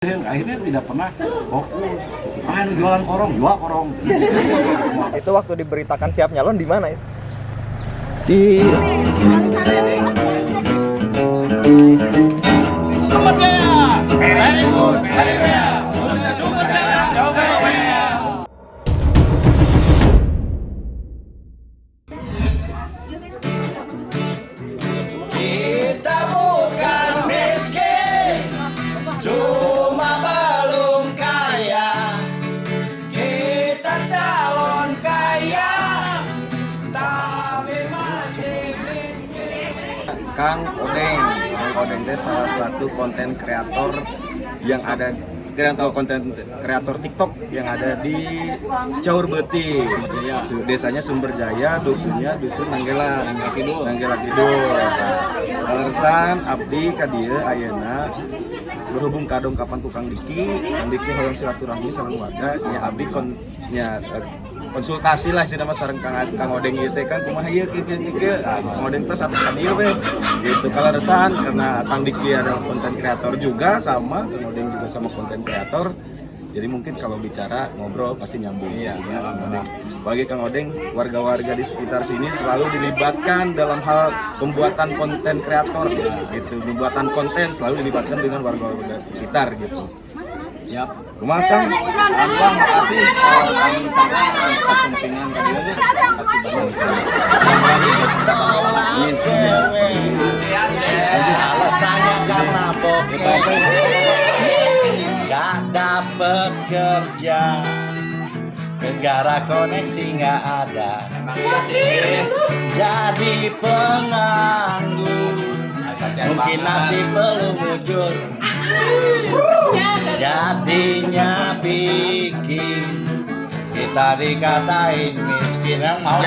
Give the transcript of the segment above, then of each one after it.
Akhirnya tidak pernah fokus. Jualan korong, jual korong. Itu waktu diberitakan siap nyalon di mana itu? Kita bukan miskin, cuma belum kaya. Kita calon kaya, tapi masih miskin. Kang Odeng teh salah satu konten kreator yang ada konten kreator TikTok yang ada di Caur Beuting. Desanya Sumberjaya, dusunnya dusun Nanggela Kidul. Alasan abdi ka dieu ayeuna berhubung kadong kapan tukang Diki hoyong silaturahmi sareng warga nya abdi konsultasi lah sih nama sareng Kang Odeng ieu teh kan kumaha ieu kieu Kang Odeng teh satu ka dieu we gitu kalau resahan karena Kang Diki ada konten kreator juga sama Kang Odeng juga sama konten kreator. Jadi mungkin kalau bicara ngobrol pasti nyambung ya Kang Odeng. Bagi Kang Odeng, warga-warga di sekitar sini selalu dilibatkan dalam hal pembuatan konten kreator gitu. Pembuatan konten selalu dilibatkan dengan warga-warga sekitar gitu. Siap. Kumaha Kang? Abang, makasih atas kepentingan tadi aja. Alasannya karena bokeh, gak dapet kerja, negara koneksi gak ada, jadi penganggur, mungkin nasib belum mujur, jadinya bikin kita dikatain miskin. Yang mau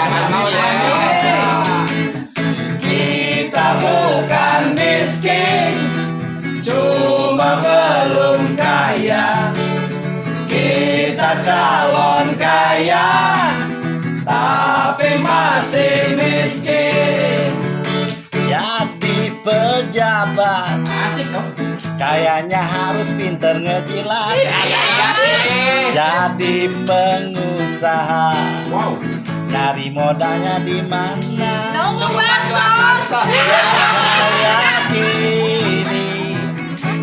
kita bukan miskin, cuma belum kaya. Kita calon kaya, tapi masih miskin. Jadi pejabat, asik dong. Kayaknya harus pinter ngejilat. Jadi pengusaha, nyari modalnya di mana? Kayak gini,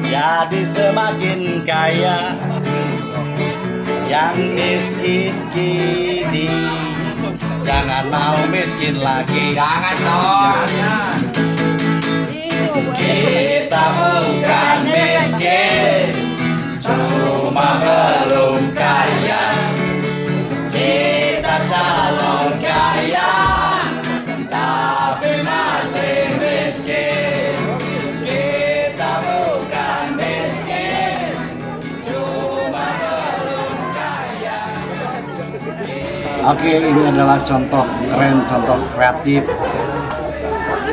jadi semakin kaya. Yang miskin kini, jangan mau miskin lagi. Jangan dong. Kita bukan miskin, cuma belum kaya. Kita calon kaya, tapi masih miskin. Kita bukan miskin, cuma belum kaya. Oke, ini adalah contoh keren, contoh kreatif.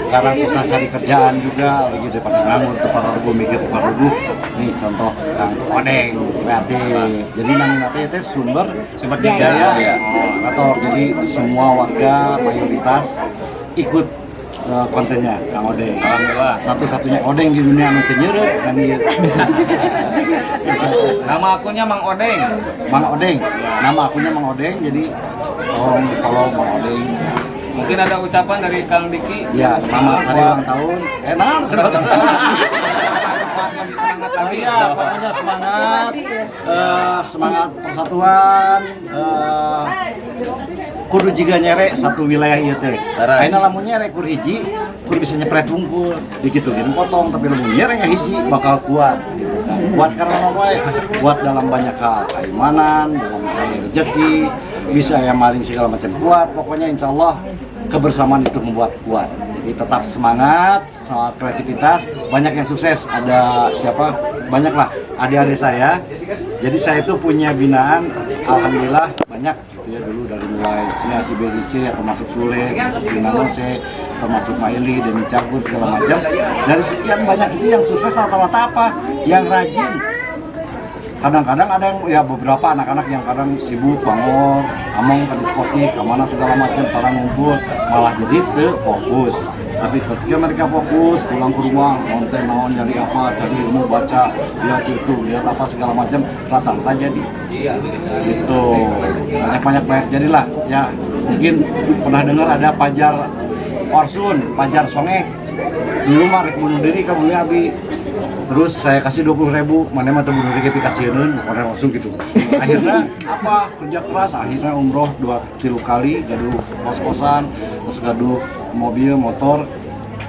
Sekarang susah cari kerjaan juga, lagi daripada nganggur ke Pararugu, mikir ke Pararugu. Nih contoh Kang Odeng kreatif. Jadi namanya itu sumber jaya kreator. Jadi semua warga mayoritas ikut kontennya Kang Odeng. Alhamdulillah. Satu-satunya Odeng di dunia anu teu nyeureut kan ieu. Nama akunnya Mang Odeng. Mang Odeng. Nama akunnya Mang Odeng. Jadi tolong di-follow Mang Odeng. Mungkin ada ucapan dari Kang Diki. Ya, selamat hari ulang tahun. Semangat lagi. Ya, pokoknya semangat, semangat persatuan, kudu jiga nyere satu wilayah ieu teh. Ayeuna lamun nyere kur hiji, kur bisa nyepret wungkul, dikituin potong, tapi lamun nyere hiji bakal kuat gitu kan. Kuat karena apa? Kuat dalam banyak hal, keimanan, dalam mencari rezeki, bisa yang maling segala macam kuat. Pokoknya insya Allah kebersamaan itu membuat kuat. Jadi tetap semangat, soal kreativitas. Banyak yang sukses. Ada siapa? Banyak lah adik-adik saya. Jadi saya itu punya binaan, alhamdulillah banyak gitu ya, dulu dari mulai si BDC termasuk Sule, Bina Nose, termasuk Maili, Deni Cagur segala macam. Dari sekian banyak itu yang sukses rata-rata apa? Yang rajin. Kadang-kadang ada yang ya beberapa anak-anak yang kadang sibuk bangor, among ke diskotik, kemana segala macam, kadang ngumpul, malah jadi fokus. Tapi ketika mereka fokus pulang ke rumah, konten naon cari apa, cari ilmu, baca, lihat YouTube, lihat apa segala macam, rata-rata jadi. Gitu. Banyak jadilah. Ya, mungkin pernah dengar ada Pajar Orsun, Pajar Songek. Dulu mah rek bunuh diri ka bumi abi. Terus saya kasih 20.000, mana mah bunuh diri kasieun, orang langsung gitu. Akhirnya apa? Kerja keras, akhirnya umroh 2-3 kali, gaduh kos-kosan, terus gaduh mobil, motor,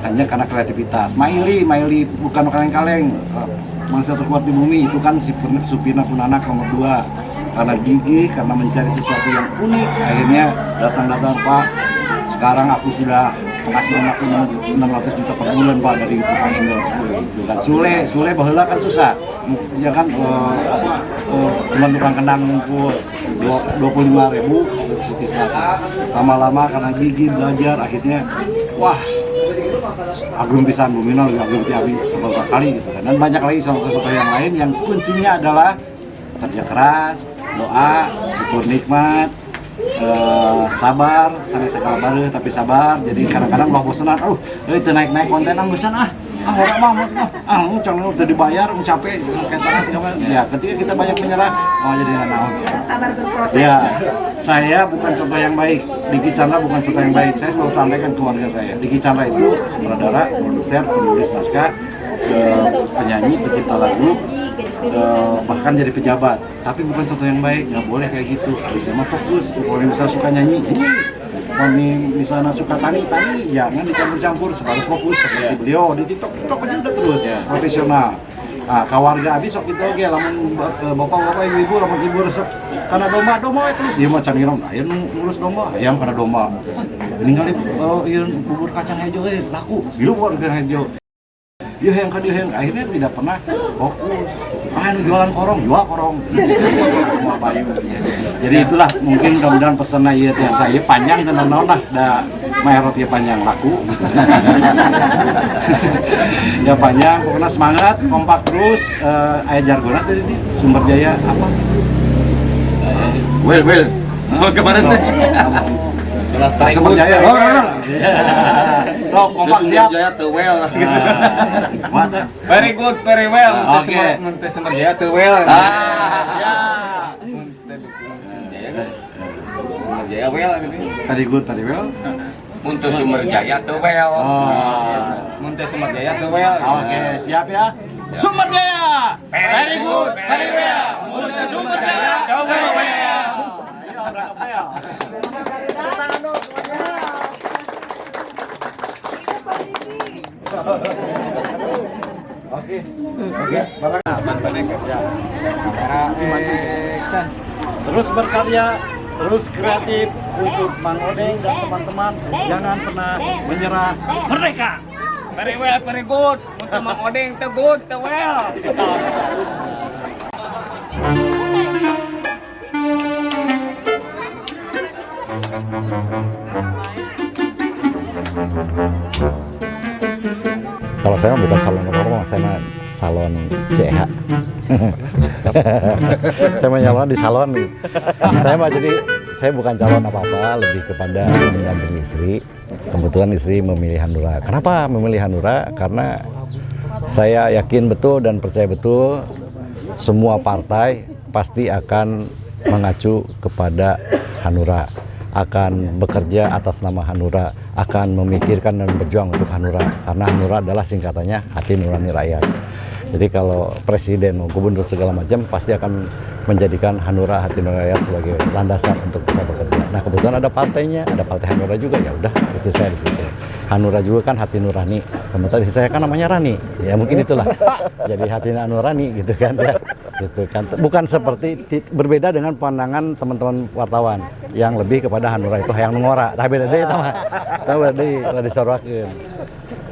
hanya karena kreativitas. Maili bukan kaleng-kaleng. Manusia terkuat di bumi itu kan si Supirna Punanak nomor 2. Karena gigih, karena mencari sesuatu yang unik, akhirnya datang Pak. Sekarang aku sudah penghasilan aku 600 juta per bulan Pak dari YouTube kan. Sule baheula kan susah. Ya kan cuma tukang kendang ngumpul 25.000 Siti Selatan. Lama-lama karena gigih belajar akhirnya wah agung pisan bumina lebih agung ti abi seberapa kali gitu kan. Dan banyak lagi contoh-contoh yang lain yang kuncinya adalah kerja keras, doa, syukur nikmat, sabar, sampai segala bareuh tapi sabar. Jadi kadang-kadang ulah bosenan, teu naik kontenan bosan orang mah cang udah dibayar, capek kayak sana segala. Ya, ketika kita banyak menyerah, jadi naon. Sabar berproses. Ya, saya bukan contoh yang baik. Diki Chandra bukan contoh yang baik. Saya selalu sampaikan ke keluarga saya. Diki Chandra itu sutradara, produser, penulis naskah, penyanyi, pencipta lagu, bahkan jadi pejabat. Tapi bukan contoh yang baik. Nggak boleh kayak gitu. Harusnya mah fokus. Kalau misalnya suka nyanyi, kalau misalnya suka tani, jangan dicampur-campur. Harus fokus seperti beliau di TikTok aja udah terus profesional. Nah, kawarga abis sok itu oke, lamun bapak-bapak, ibu-ibu, lamun ibu resep karena domba terus ieu mah can ngirom aya ngurus domba, ayam karena domba. Ningali ieu bubur kacang hijau laku, ieu bubur kacang hijau. Ieu yang akhirnya tidak pernah fokus. Jualan korong, jual korong. Semua payu. Jadi itulah mungkin mudah-mudahan pesanna ieu teh saya panjang dan naon lah da maerot ieu panjang laku. Ya panjang, pokoknya semangat, kompak terus. Aya jargona tadi di Sumber Jaya apa? Well. Kemarin teh. Sumber Jaya. So, kompak siap. Jaya teu well. Mata. Very good, very well. Oke. Mun teh Sumber Jaya teu well. Siap. Mun teh Sumber Jaya well gitu. Tadi well. Mun teh Sumber Jaya teu well. Mun teh Sumber Jaya teu well. Oke, siap ya. Sumber Jaya. Very good, very well. Mun teh Sumber Jaya teu well. Ayo, berangkat ya. Tangan dong semuanya. Oke, barang. Ya. Terus berkarya, terus kreatif untuk Mang Odeng dan teman-teman. Jangan pernah menyerah. Merdeka. Very well, very good. Mun Mang Odeng teu good, teu well. Kalau saya mah bukan salon apa-apa, saya mah salon CH. Saya mah nyalon di salon nih. Saya bukan calon apa-apa, lebih kepada mendampingi istri. Kebetulan istri memilih Hanura. Kenapa memilih Hanura? Karena saya yakin betul dan percaya betul semua partai pasti akan mengacu kepada Hanura, akan bekerja atas nama Hanura, akan memikirkan dan berjuang untuk Hanura, karena Hanura adalah singkatannya hati nurani rakyat. Jadi kalau presiden, gubernur segala macam pasti akan menjadikan Hanura hati nurani rakyat sebagai landasan untuk bisa bekerja. Nah kebetulan ada partainya, ada partai Hanura juga, ya udah itu saya di situ. Hanura juga kan hati nurani, sementara di saya kan namanya Rani, ya mungkin itulah. Jadi hati nurani gitu kan ya. Gitu kan. Bukan seperti berbeda dengan pandangan teman-teman wartawan yang lebih kepada Hanura itu hayang ngora. Dah beda deui eta mah. Tah deui disorwakeun.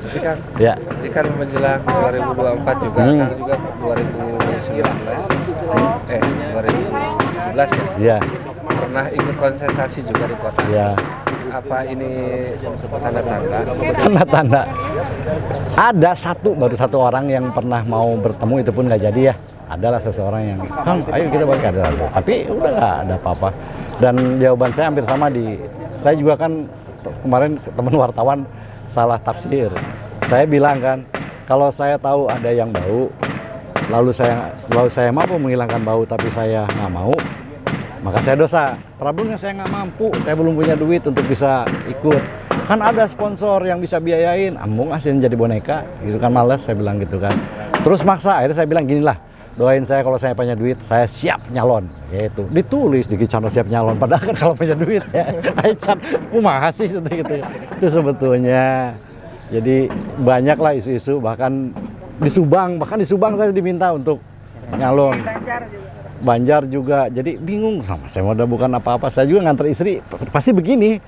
Jadi kan, Ya. ini kan menjelang 2024 juga, kan juga 2017 ya. Iya. Pernah ikut kontestasi juga di kota. Iya. Apa ini tanda-tanda? Tanda-tanda. Ada baru satu orang yang pernah mau bertemu, itu pun nggak jadi ya. Adalah seseorang yang, Kang, ayo kita balik ada satu. Tapi udah nggak ada apa-apa. Dan jawaban saya hampir sama saya juga kan kemarin teman wartawan salah tafsir. Saya bilang kan, kalau saya tahu ada yang bau, lalu saya mampu menghilangkan bau tapi saya nggak mau, maka saya dosa. Problemnya saya nggak mampu, saya belum punya duit untuk bisa ikut. Kan ada sponsor yang bisa biayain, ambung asin jadi boneka, gitu kan, males saya bilang gitu kan. Terus maksa, akhirnya saya bilang ginilah, doain saya kalau saya punya duit, saya siap nyalon, gitu. Ditulis di Kicana siap nyalon, padahal kan kalau punya duit ya, Aican, kumaha sih gitu. Itu sebetulnya. Jadi banyaklah isu-isu, bahkan di Subang saya diminta untuk nyalon. Banjar juga, jadi bingung, sama saya udah bukan apa-apa, saya juga nganter istri, pasti begini.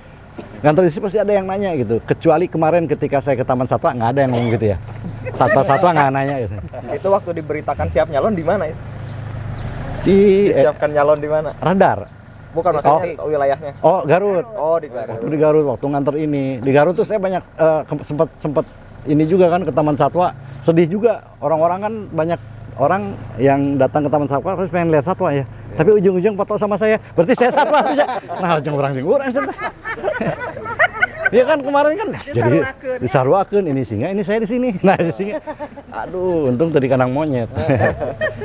Nganter istri pasti ada yang nanya gitu, kecuali kemarin ketika saya ke Taman Satwa, nggak ada yang ngomong gitu ya. Satwa nggak nanya gitu. Itu waktu diberitakan siap nyalon di mana ya? Disiapkan nyalon di mana? Radar. Bukan maksudnya wilayahnya. Oh, Garut. Oh, di Garut. Waktu di Garut, waktu nganter ini. Di Garut tuh saya banyak sempat ini juga kan ke Taman Satwa. Sedih juga, orang-orang kan banyak orang yang datang ke Taman Satwa terus pengen lihat satwa ya. Tapi ujung-ujung foto sama saya, berarti saya satwa aja. Nah, ujung orang santai. Ya kan kemarin kan jadi disaruakeun ini singa, ini saya di sini. Nah, di singa. Aduh, untung tadi kandang monyet.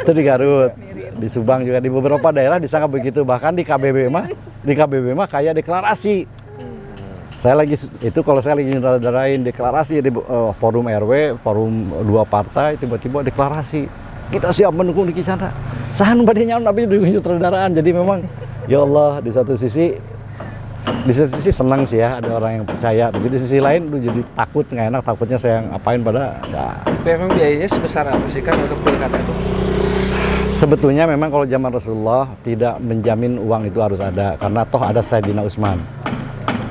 Itu di Garut, di Subang juga, di beberapa daerah disangka begitu. Bahkan di KBB mah kayak deklarasi. Saya lagi itu kalau saya lagi nyutradarain deklarasi di forum RW, forum 2 partai, tiba-tiba deklarasi. Kita siap mendukung Diki Chandra. Sahan badhe nyaon tapi di sutradaraan. Jadi memang ya Allah, di satu sisi senang sih ya ada orang yang percaya. Tapi di sisi lain tuh jadi takut, nggak enak, takutnya saya ngapain pada nggak. Memang biayanya sebesar apa sih kan untuk pilkada itu? Sebetulnya memang kalau zaman Rasulullah tidak menjamin uang itu harus ada, karena toh ada Sayyidina Utsman.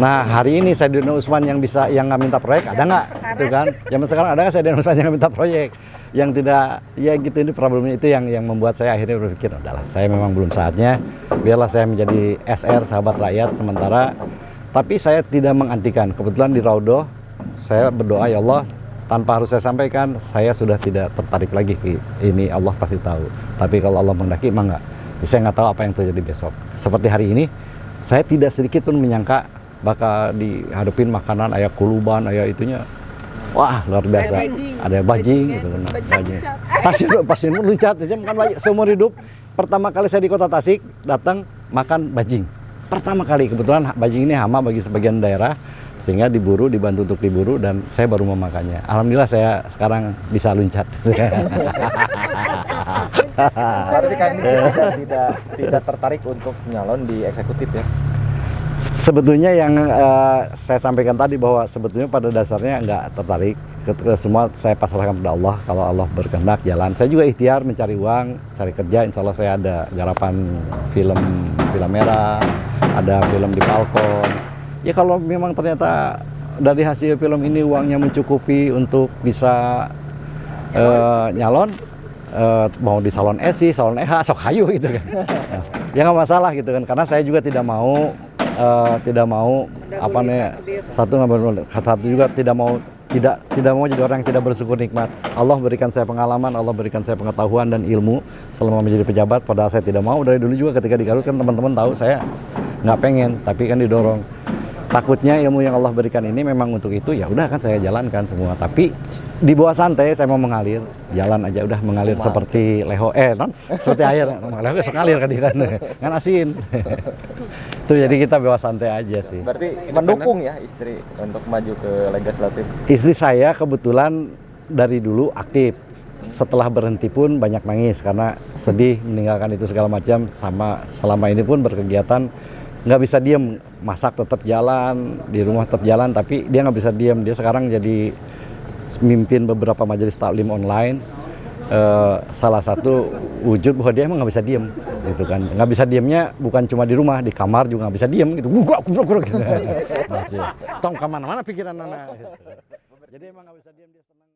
Nah, hari ini Sayyidina Utsman yang nggak minta proyek ada nggak? Itu kan. Zaman sekarang ada nggak Sayyidina Utsman yang minta proyek? Yang tidak, ya gitu, ini problemnya itu yang membuat saya akhirnya berpikir, udahlah, saya memang belum saatnya, biarlah saya menjadi SR, sahabat rakyat sementara. Tapi saya tidak mengantikan. Kebetulan di Raudhoh, saya berdoa, ya Allah, tanpa harus saya sampaikan, saya sudah tidak tertarik lagi ke ini, Allah pasti tahu. Tapi kalau Allah menghendaki, emang nggak. Saya nggak tahu apa yang terjadi besok. Seperti hari ini, saya tidak sedikit pun menyangka bakal dihadapin makanan, ayah kuluban, ayah itunya. Wah, luar biasa. Ada bajing gitu kan. Bajing. Pasti loncat aja makan bajing seumur hidup. Pertama kali saya di Kota Tasik datang makan bajing. Pertama kali, kebetulan bajing ini hama bagi sebagian daerah sehingga dibantu untuk diburu dan saya baru memakannya. Alhamdulillah saya sekarang bisa loncat. Berarti kan ini tidak tertarik untuk nyalon di eksekutif ya? Sebetulnya yang saya sampaikan tadi bahwa sebetulnya pada dasarnya nggak tertarik. Semua saya pasrahkan kepada Allah. Kalau Allah berkehendak jalan. Saya juga ikhtiar mencari uang, cari kerja. Insya Allah saya ada garapan film merah, ada film di Falcon. Ya kalau memang ternyata dari hasil film ini uangnya mencukupi untuk bisa nyalon, mau di salon SI, salon EH, sok hayu gitu kan. Ya nggak masalah gitu kan. Karena saya juga tidak mau apa nih, satu juga tidak mau jadi orang yang tidak bersyukur nikmat. Allah berikan saya pengalaman, Allah berikan saya pengetahuan dan ilmu selama menjadi pejabat, padahal saya tidak mau. Dari dulu juga ketika di Garut kan teman-teman tahu saya nggak pengen, tapi kan didorong. Takutnya ilmu yang Allah berikan ini memang untuk itu, ya udah kan saya jalankan semua. Tapi di bawah santai saya mau mengalir, jalan aja udah mengalir seperti leho seperti air. Leho sok ngalir kan asin. Itu jadi kita bawa santai aja sih. Berarti mendukung ya istri untuk maju ke legislatif? Istri saya kebetulan dari dulu aktif. Setelah berhenti pun banyak nangis karena sedih meninggalkan itu segala macam. Sama selama ini pun berkegiatan nggak bisa diem, masak tetap jalan, di rumah tetap jalan, tapi dia nggak bisa diem. Dia sekarang jadi mimpin beberapa majelis taklim online. Salah satu wujud bahwa dia emang nggak bisa diem gitu kan. Nggak bisa diemnya bukan cuma di rumah, di kamar juga nggak bisa diem gitu. Gitu. Tong kemana-mana pikiran anak. Jadi emang nggak bisa diem, dia senang.